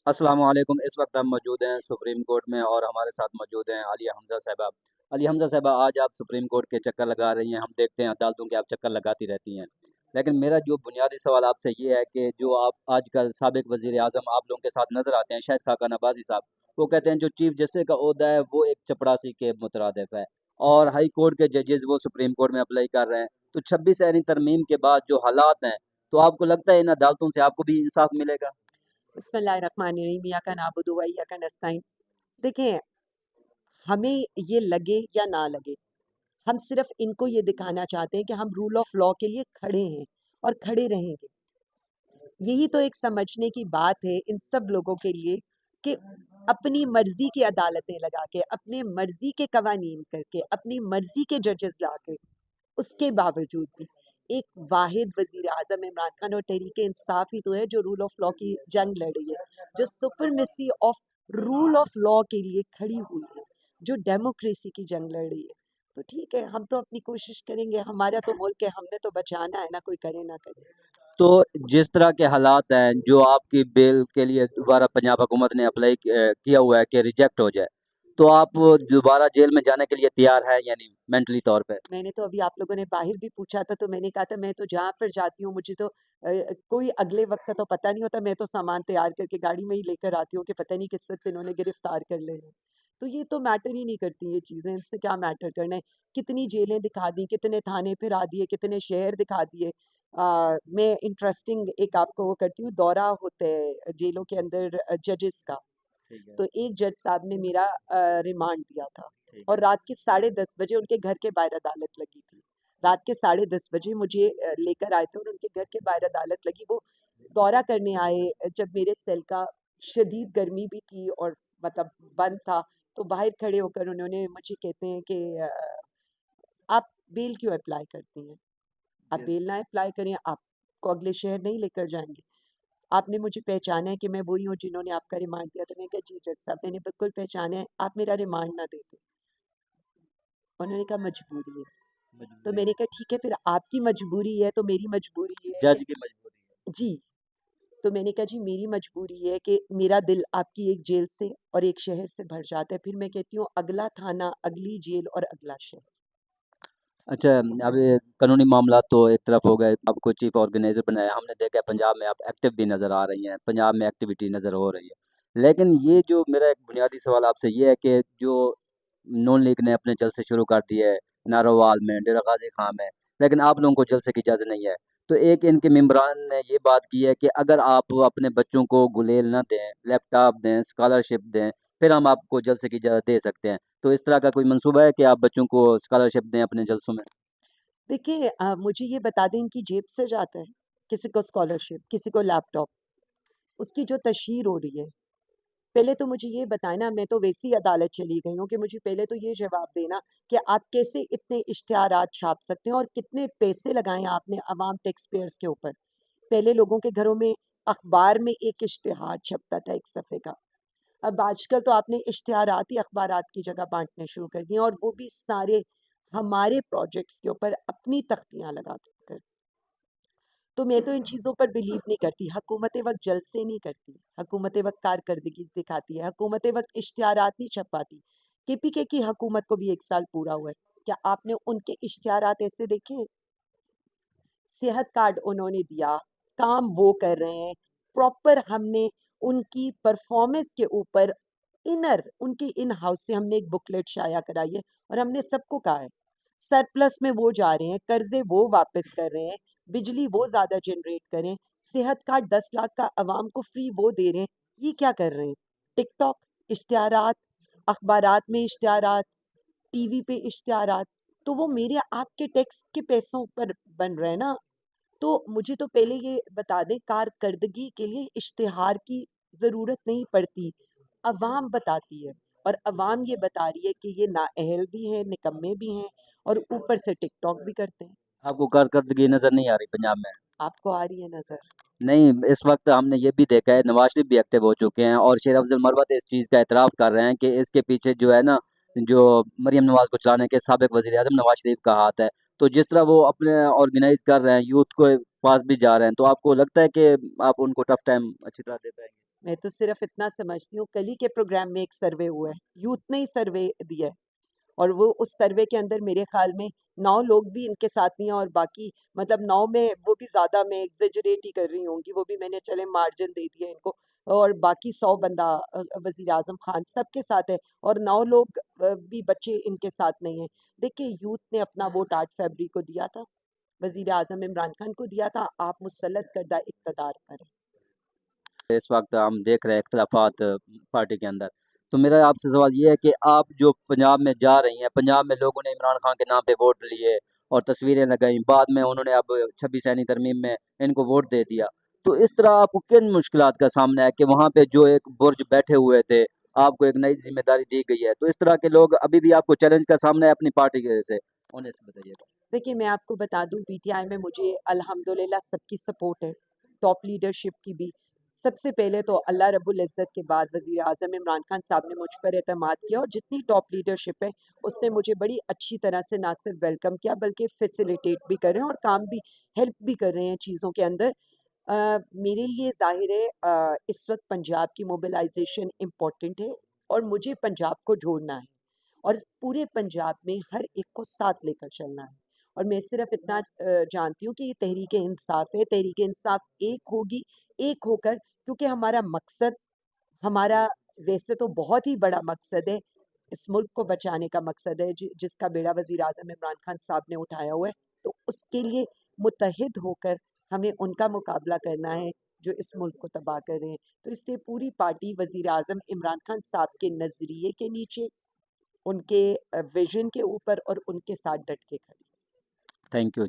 अस्सलाम वालेकुम। इस वक्त हम मौजूद हैं सुप्रीम कोर्ट में और हमारे साथ मौजूद हैं आलिया हमजा साहिबा। आलिया हमजा साहिबा, आज आप सुप्रीम कोर्ट के चक्कर लगा रही हैं, हम देखते हैं अदालतों के आप चक्कर लगाती रहती हैं। लेकिन मेरा जो बुनियादी सवाल आपसे ये है कि जो आप आजकल साबिक वज़ीर आज़म आप लोगों के साथ नज़र आते हैं, शाहिद खाकान अब्बासी साहब, वो कहते हैं जो चीफ जस्टिस का ओहदा है वो एक चपड़ासी के मुतरादिफ है, और हाई कोर्ट के जजेस वो सुप्रीम कोर्ट में अप्लाई कर रहे हैं। तो 26 ऐनी तरमीम के बाद जो हालात हैं, तो आपको लगता है इन अदालतों से आपको भी इंसाफ मिलेगा? बिस्मिल्लाहिर्रहमानिर्रहीम, इय्याका नअबुदु व इय्याका नस्तईन। देखिए, हमें ये लगे या ना लगे, हम सिर्फ इनको ये दिखाना चाहते हैं कि हम रूल ऑफ लॉ के लिए खड़े हैं और खड़े रहेंगे। यही तो एक समझने की बात है इन सब लोगों के लिए कि अपनी मर्जी की अदालतें लगा के, अपने मर्जी के कवानीन करके, अपनी मर्जी के जजेस ला के, उसके बावजूद भी एक वाहिद वजीर आजम इमरान खान और तहरीक इंसाफ ही तो है जो रूल ऑफ लॉ की जंग लड़ रही है, जो supremacy of rule of law के लिए खड़ी हुई है, जो डेमोक्रेसी की जंग लड़ रही है। तो ठीक है, हम तो अपनी कोशिश करेंगे, हमारा तो मुल्क है, हमने तो बचाना है ना, कोई करे ना करे। तो जिस तरह के हालात हैं, जो आपकी बेल के लिए दोबारा पंजाब हुकूमत ने अप्लाई किया हुआ है कि रिजेक्ट हो जाए, तो आप दोबारा जेल में जाने के लिए तैयार है, यानी मेंटली तौर पे? मैंने तो अभी आप लोगों ने बाहर भी पूछा था, तो मैंने कहा था मैं तो जहाँ पर जाती हूँ मुझे तो कोई अगले वक्त का तो पता नहीं होता, मैं तो सामान तैयार करके गाड़ी में ही लेकर आती हूँ कि पता नहीं किस वक्त इन्होंने गिरफ्तार कर लेना। तो ये तो मैटर ही नहीं करती ये चीज़ें, इनसे क्या मैटर करना है। कितनी जेलें दिखा दी, कितने थाने फिरा दिए, कितने शहर दिखा दिए। मैं इंटरेस्टिंग एक आपको वो करती हूँ, दौरा होता है जेलों के अंदर जजेस का। ठीक है। तो एक जज साहब ने मेरा रिमांड दिया था ठीक और है। रात के 10:30 बजे उनके घर के बाहर अदालत लगी थी। रात के 10:30 बजे मुझे लेकर आए थे और उनके घर के बाहर अदालत लगी। वो दौरा करने आए जब मेरे सेल का शदीद गर्मी भी थी और मतलब बंद था, तो बाहर खड़े होकर उन्होंने मुझे कहते हैं कि आप बेल क्यों अप्लाई करती हैं? आप जी। बेल ना अप्लाई करें, आपको अगले शहर नहीं लेकर जाएँगे। आपने मुझे पहचाना है कि मैं वही हूँ जिन्होंने आपका रिमांड दिया था। मैंने कहा जी जज साहब, मैंने बिल्कुल पहचाना है, आप मेरा रिमांड ना देते। उन्होंने कहा मजबूरी है। तो मजबूरी। मैंने कहा ठीक है, फिर आपकी मजबूरी है तो मेरी मजबूरी है कि जज की मजबूरी है। जी। तो मैंने कहा जी मेरी मजबूरी है कि मेरा दिल आपकी एक जेल से और एक शहर से भर जाता है। फिर मैं कहती हूँ अगला थाना, अगली जेल और अगला शहर। अच्छा, अब ये कानूनी मामला तो एक तरफ हो गए, आपको चीफ ऑर्गेनाइजर बनाया, हमने देखा है पंजाब में आप एक्टिव भी नज़र आ रही हैं, पंजाब में एक्टिविटी नज़र हो रही है। लेकिन ये जो मेरा एक बुनियादी सवाल आपसे ये है कि जो नून लीग ने अपने जलसे शुरू कर दिए है, नारोवाल में, डेरा गाजी खां में, लेकिन आप लोगों को जलसे की इजाज़त नहीं है। तो एक इनके मेंबरान ने ये बात की है कि अगर आप अपने बच्चों को गुलेल ना दें, लैपटॉप दें, स्कॉलरशिप दें, फिर हम आपको जलसे की इजाज़त दे सकते हैं। तो इस तरह का कोई मंसूबा है कि आप बच्चों को स्कॉलरशिप दें अपने जलसों में? देखिए मुझे ये बता दें इनकी जेब से जाता है, किसी को स्कॉलरशिप, किसी को लैपटॉप, उसकी जो तशहीर हो रही है। पहले तो मुझे ये बताना, मैं तो वैसी अदालत चली गई हूँ कि मुझे पहले तो ये जवाब देना कि आप कैसे इतने इश्तिहारात छाप सकते हैं और कितने पैसे लगाए आपने अवाम टैक्स पेयर्स के ऊपर। पहले लोगों के घरों में अखबार में एक इश्तिहार छपता था एक सफ़े का। अब आजकल तो आपने इश्तिहारात ही अखबारात की जगह बांटने शुरू कर दिए, और वो भी सारे हमारे प्रोजेक्ट्स के ऊपर अपनी तख्तियाँ लगा कर। तो मैं तो इन चीज़ों पर बिलीव नहीं करती। हुकूमत वक्त जलसे नहीं करती, हुकूमत वक्त कारकर्दगी दिखाती है, हुकूमत वक्त इश्तिहारात नहीं छपाती। केपीके की हुकूमत को भी 1 साल पूरा हुआ है, क्या आपने उनके इश्तिहारात ऐसे देखे? सेहत कार्ड उन्होंने दिया, काम वो कर रहे हैं, प्रॉपर हमने उनकी परफॉर्मेंस के ऊपर उनके इन हाउस से हमने एक बुकलेट शाया कराई है और हमने सबको कहा है सरप्लस में वो जा रहे हैं, कर्जे वो वापस कर रहे हैं, बिजली वो ज़्यादा जनरेट करें, सेहत कार्ड 10 लाख का अवाम को फ्री वो दे रहे हैं। ये क्या कर रहे हैं? टिकटॉक, इश्तिहारात, अखबारात में इश्तिहारात, टीवी पे इश्तिहारात, तो वो मेरे आपके टैक्स के पैसों पर बन रहे हैं ना। तो मुझे तो पहले ये बता दें, कारकर्दगी के लिए इश्तिहार की ज़रूरत नहीं पड़ती, अवाम बताती है। और अवाम ये बता रही है कि ये नाअहल भी हैं, निकम्मे भी हैं और ऊपर से टिकटॉक भी करते हैं। आपको कारकर्दगी नज़र नहीं आ रही पंजाब में? आपको आ रही है नज़र? नहीं, इस वक्त हमने ये भी देखा है, नवाज शरीफ भी एक्टिव हो चुके हैं और शेर अफजल मरवत इस चीज़ का एतराफ़ कर रहे हैं कि इसके पीछे जो है ना, जो मरीम नवाज को चलाने के साबिक वज़ीर आज़म नवाज शरीफ का हाथ है। तो जिस तरह वो अपने ऑर्गेनाइज कर रहे हैं, यूथ को पास भी जा रहे हैं, तो आपको लगता है कि आप उनको टफ टाइम अच्छी तरह दे पाएंगे? मैं तो सिर्फ इतना समझती हूँ, कल ही के प्रोग्राम में एक सर्वे हुआ है, यूथ ने ही सर्वे दिया है, और वो उस सर्वे के अंदर मेरे ख्याल में 9 लोग भी इनके साथ नहीं हैं, और बाकी मतलब 9 में वो भी ज़्यादा मैं एग्जेजरेट ही कर रही होंगी, वो भी मैंने चले मार्जिन दे दिया इनको, और बाकी 100 बंदा वज़ीर आज़म खान सबके साथ है, और 9 लोग भी बच्चे इनके साथ नहीं हैं। देखिए, यूथ ने अपना वोट 8 फरवरी को दिया था, वज़ीर आज़म इमरान खान को दिया था, आप मुसल्लत करदा इक़्तिदार पर हैं। इस वक्त हम देख रहे हैं इख्तलाफात पार्टी के अंदर। तो मेरा आपसे सवाल ये है कि आप जो पंजाब में जा रही हैं, पंजाब में लोगों ने इमरान खान के नाम पे वोट लिए और तस्वीरें लगाई, बाद में उन्होंने अब 26 ऐनी तरमीम में इनको वोट दे दिया। तो इस तरह आपको किन मुश्किलात का सामना है कि वहाँ पे जो एक बुर्ज बैठे हुए थे, आपको एक नई जिम्मेदारी दी गई है, तो इस तरह के लोग अभी भी आपको चैलेंज का सामना है अपनी पार्टी के से? ऑनेस्ट बताइएगा। देखिए, मैं आपको बता दूँ, पीटीआई में मुझे अल्हम्दुलिल्लाह सबकी सपोर्ट है, टॉप लीडरशिप की भी। सबसे पहले तो अल्लाह रब्बुल इज़्ज़त के बाद वज़ीर आज़म इमरान खान साहब ने मुझ पर एतमाद किया, और जितनी टॉप लीडरशिप है, उसने मुझे बड़ी अच्छी तरह से ना सिर्फ वेलकम किया, बल्कि फैसिलिटेट भी कर रहे हैं और काम भी, हेल्प भी कर रहे हैं चीज़ों के अंदर। मेरे लिए ज़ाहिर है इस वक्त पंजाब की मोबिलाइजेशन इम्पॉर्टेंट है, और मुझे पंजाब को जोड़ना है, और पूरे पंजाब में हर एक को साथ लेकर चलना है। और मैं सिर्फ इतना जानती हूँ कि ये तहरीक इंसाफ है, तहरीक इंसाफ एक होगी, एक होकर, क्योंकि हमारा मकसद, हमारा वैसे तो बहुत ही बड़ा मकसद है, इस मुल्क को बचाने का मकसद है, जिसका बेड़ा वज़ीर आज़म इमरान खान साहब ने उठाया हुआ है, तो उसके लिए मुत्तहिद होकर हमें उनका मुकाबला करना है जो इस मुल्क को तबाह कर रहे हैं। तो इसलिए पूरी पार्टी वज़ीर आज़म इमरान खान साहब के नज़रिए के नीचे, उनके विज़न के ऊपर और उनके साथ डट के खड़ी है। Thank you.